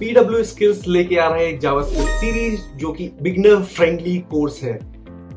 PW skills लेके आ रहे हैं एक जावास्क्रिप्ट सीरीज जो कि बिगिनर फ्रेंडली कोर्स है।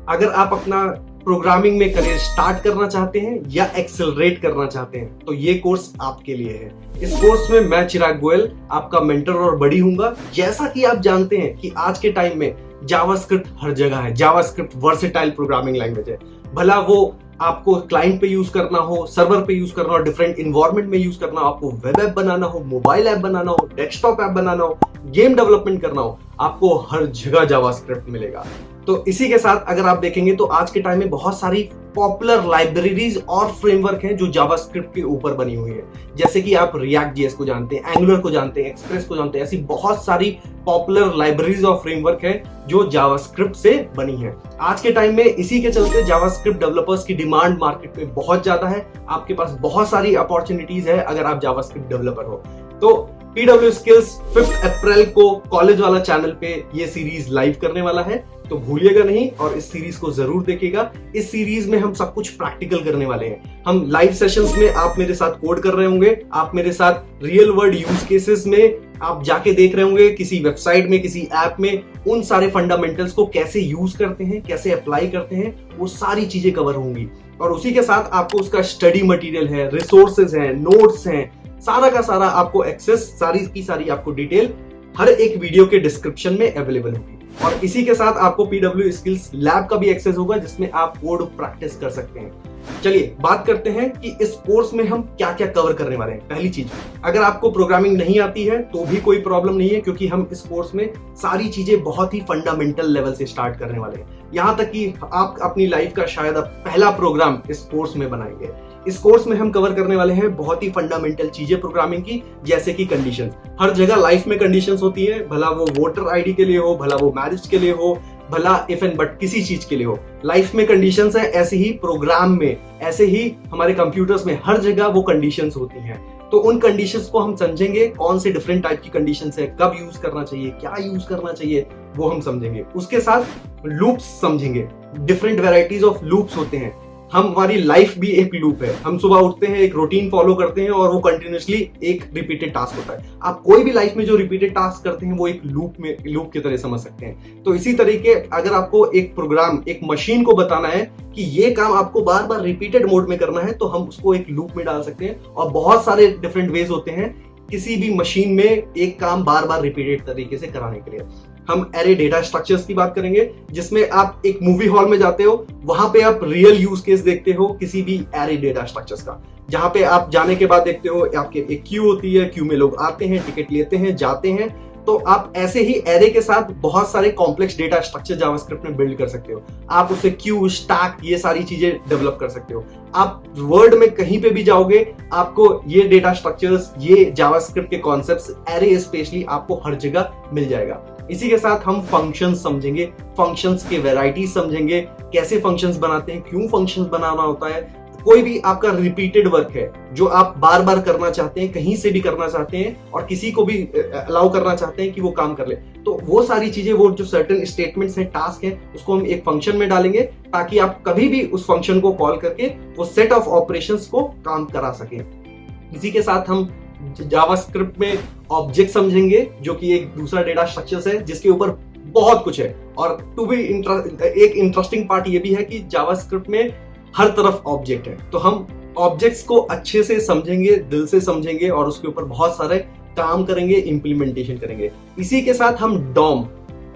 अगर आप अपना प्रोग्रामिंग में करियर स्टार्ट करना चाहते हैं या एक्सेलरेट करना चाहते हैं तो ये कोर्स आपके लिए है। इस कोर्स में मैं चिराग गोयल आपका मेंटर और बडी हूंगा। जैसा कि आप जानते हैं कि आज के टाइम में जावास्क्रिप्ट हर जगह है। जावास्क्रिप्ट वर्सेटाइल प्रोग्रामिंग लैंग्वेज है। भला वो आपको क्लाइंट पे यूज करना हो, सर्वर पे यूज करना हो, डिफरेंट इन्वायरमेंट में यूज करना हो, आपको वेब ऐप बनाना हो, मोबाइल ऐप बनाना हो, डेस्कटॉप ऐप बनाना हो, गेम डेवलपमेंट करना हो, आपको हर जगह जावास्क्रिप्ट मिलेगा। तो इसी के साथ अगर आप देखेंगे तो आज के टाइम में बहुत सारी पॉपुलर लाइब्रेरीज और फ्रेमवर्क हैं जो जावास्क्रिप्ट के ऊपर बनी हुई है। जैसे कि आप रिएक्ट जेएस को जानते हैं, एंगुलर को जानते हैं, एक्सप्रेस को जानते हैं। ऐसी बहुत सारी पॉपुलर लाइब्रेरीज और फ्रेमवर्क है जो जावास्क्रिप्ट से बनी है। आज के टाइम में इसी के चलते जावास्क्रिप्ट डेवलपर्स की डिमांड मार्केट में बहुत ज्यादा है। आपके पास बहुत सारी अपॉर्चुनिटीज है अगर आप जावास्क्रिप्ट डेवलपर हो। तो PW स्किल्स 5 अप्रैल को कॉलेज वाला चैनल पे ये सीरीज लाइव करने वाला है, तो भूलिएगा नहीं और इस सीरीज को जरूर देखिएगा। इस सीरीज में हम सब कुछ प्रैक्टिकल करने वाले हैं। हम लाइव सेशंस में आप मेरे साथ कोड कर रहे होंगे, आप मेरे साथ रियल वर्ल्ड यूज केसेस में आप जाके देख रहे होंगे, किसी वेबसाइट में, किसी ऐप में उन सारे फंडामेंटल्स को कैसे यूज करते हैं, कैसे अप्लाई करते हैं, वो सारी चीजें कवर होंगी। और उसी के साथ आपको उसका स्टडी मटेरियल है, रिसोर्सेज हैं, नोट्स हैं, सारा का सारा आपको एक्सेस, सारी की सारी आपको डिटेल हर एक वीडियो के डिस्क्रिप्शन में अवेलेबल होगी। और इसी के साथ आपको PW स्किल्स लैब का भी एक्सेस होगा जिसमें आप कोड प्रैक्टिस कर सकते हैं। चलिए बात करते हैं कि इस कोर्स में हम क्या क्या कवर करने वाले हैं। पहली चीज, अगर आपको प्रोग्रामिंग नहीं आती है तो भी कोई प्रॉब्लम नहीं है, क्योंकि हम इस कोर्स में सारी चीजें बहुत ही फंडामेंटल लेवल से स्टार्ट करने वाले हैं। यहां तक कि आप अपनी लाइफ का शायद पहला प्रोग्राम इस कोर्स में बनाएंगे। इस कोर्स में हम कवर करने वाले हैं बहुत ही फंडामेंटल चीजें प्रोग्रामिंग की, जैसे कि कंडीशंस। हर जगह लाइफ में कंडीशंस होती है, भला वो वोटर आईडी के लिए हो, भला वो मैरिज के लिए हो, भला इफ एंड बट किसी चीज के लिए हो। लाइफ में कंडीशंस है, ऐसे ही प्रोग्राम में, ऐसे ही हमारे कंप्यूटर्स में हर जगह वो कंडीशंस होती हैं। तो उन कंडीशंस को हम समझेंगे, कौन से डिफरेंट टाइप की कंडीशंस है, कब यूज करना चाहिए, क्या यूज करना चाहिए, वो हम समझेंगे। उसके साथ लूप्स समझेंगे। डिफरेंट वेराइटीज ऑफ लूप्स होते हैं। हमारी लाइफ भी एक लूप है। हम सुबह उठते हैं, एक रूटीन फॉलो करते हैं और वो कंटिन्यूअसली एक रिपीटेड टास्क होता है। आप कोई भी लाइफ में जो रिपीटेड टास्क करते हैं वो एक लूप की तरह समझ सकते हैं। तो इसी तरीके अगर आपको एक प्रोग्राम, एक मशीन को बताना है कि ये काम आपको बार बार रिपीटेड मोड में करना है, तो हम उसको एक लूप में डाल सकते हैं। और बहुत सारे डिफरेंट वेज होते हैं किसी भी मशीन में एक काम बार बार रिपीटेड तरीके से कराने के लिए। हम एरे डेटा स्ट्रक्चर्स की बात करेंगे, जिसमें आप एक मूवी हॉल में जाते हो, वहां पे आप रियल यूज केस देखते हो किसी भी एरे डेटा स्ट्रक्चर्स का, जहां पे आप जाने के बाद देखते हो आपके एक क्यू होती है, क्यू में लोग आते हैं, टिकट लेते हैं, जाते हैं। तो आप ऐसे ही एरे के साथ बहुत सारे कॉम्प्लेक्स डेटा स्ट्रक्चर जावास्क्रिप्ट में बिल्ड कर सकते हो। आप उससे क्यू, स्टैक, ये सारी चीजें डेवलप कर सकते हो। आप वर्ल्ड में कहीं पे भी जाओगे, आपको ये डेटा स्ट्रक्चर्स, ये जावास्क्रिप्ट के कॉन्सेप्ट्स, एरे स्पेशली आपको हर जगह मिल जाएगा। इसी के साथ हम फंक्शंस समझेंगे, फंक्शंस के वैरायटी समझेंगे, कैसे फंक्शंस बनाते हैं, क्यों फंक्शंस बनाना होता है। कोई भी आपका रिपीटेड वर्क है जो आप बार बार करना चाहते हैं, कहीं से भी करना चाहते हैं और किसी को भी अलाउ करना चाहते हैं कि वो काम कर ले, तो वो सारी चीजें, वो जो सर्टेन स्टेटमेंट्स हैं, टास्क हैं, उसको हम एक फंक्शन में डालेंगे ताकि आप कभी भी उस फंक्शन को कॉल करके वो सेट ऑफ ऑपरेशंस को काम करा सकें। इसी के साथ हम जावास्क्रिप्ट में ऑब्जेक्ट समझेंगे, जो कि एक दूसरा डेटा स्ट्रक्चर है जिसके ऊपर बहुत कुछ है। और टू बी एक इंटरेस्टिंग पार्ट ये भी है कि जावास्क्रिप्ट में हर तरफ ऑब्जेक्ट है। तो हम ऑब्जेक्ट्स को अच्छे से समझेंगे, दिल से समझेंगे और उसके ऊपर बहुत सारे काम करेंगे, इंप्लीमेंटेशन करेंगे। इसी के साथ हम डॉम,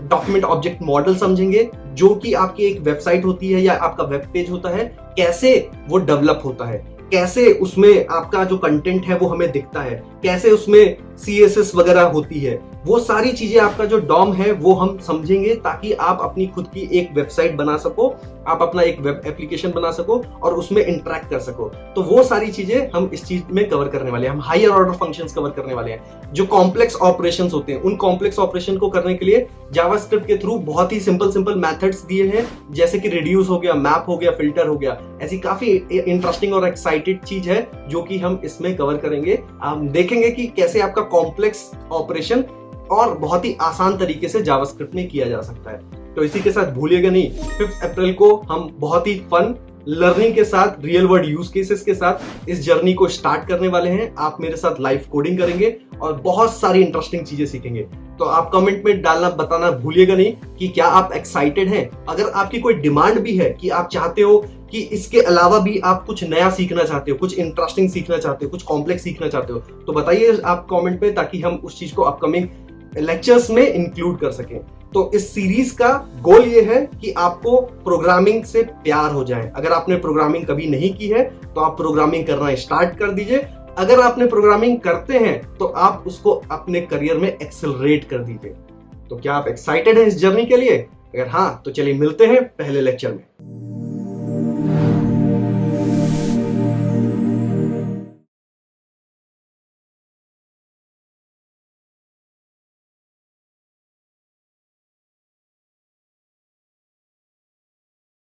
डॉक्यूमेंट ऑब्जेक्ट मॉडल समझेंगे, जो कि आपकी एक वेबसाइट होती है या आपका वेब पेज होता है, कैसे वो डेवलप होता है, कैसे उसमें आपका जो कंटेंट है वो हमें दिखता है, कैसे उसमें CSS वगैरह होती है, वो सारी चीजें आपका जो डॉम है वो हम समझेंगे ताकि आप अपनी खुद की एक वेबसाइट बना सको, आप अपना एक वेब एप्लीकेशन बना सको और उसमें इंटरेक्ट कर सको। तो वो सारी चीजें हम इस चीज में कवर करने वाले हैं। हम हायर ऑर्डर फंक्शंस कवर करने वाले हैं। जो कॉम्प्लेक्स ऑपरेशंस होते हैं, उन कॉम्प्लेक्स ऑपरेशन को करने के लिए जावास्क्रिप्ट के थ्रू बहुत ही सिंपल मेथड्स दिए हैं, जैसे कि रिड्यूस हो गया, मैप हो गया, फिल्टर हो गया। ऐसी काफी इंटरेस्टिंग और एक्साइटेड चीज है जो कि हम इसमें कवर करेंगे। हम देखेंगे कि कैसे आपका कॉम्प्लेक्स ऑपरेशन और बहुत ही आसान तरीके से जावास्क्रिप्ट में किया जा सकता है। तो इसी के साथ भूलिएगा नहीं, 5 अप्रैल को हम बहुत ही फन लर्निंग के साथ, रियल वर्ल्ड यूज केसेस के साथ इस जर्नी को स्टार्ट करने वाले हैं। आप मेरे साथ लाइव कोडिंग करेंगे और बहुत सारी इंटरेस्टिंग चीजें सीखेंगे। तो आप कमेंट में डालना बताना भूलिएगा नहीं कि क्या आप एक्साइटेड हैं। अगर आपकी कोई डिमांड भी है कि आप चाहते हो कि इसके अलावा भी आप कुछ नया सीखना चाहते हो, कुछ इंटरेस्टिंग सीखना चाहते हो, कुछ कॉम्प्लेक्स सीखना चाहते हो, तो बताइए आप कमेंट में, ताकि हम उस चीज को अपकमिंग लेक्चर्स में इंक्लूड कर सकें। तो इस सीरीज का गोल ये है कि आपको प्रोग्रामिंग से प्यार हो जाए। अगर आपने प्रोग्रामिंग कभी नहीं की है तो आप प्रोग्रामिंग करना स्टार्ट कर दीजिए। अगर आपने प्रोग्रामिंग करते हैं तो आप उसको अपने करियर में एक्सेलरेट कर दीजिए। तो क्या आप एक्साइटेड हैं इस जर्नी के लिए? अगर हाँ, तो चलिए मिलते हैं पहले लेक्चर में।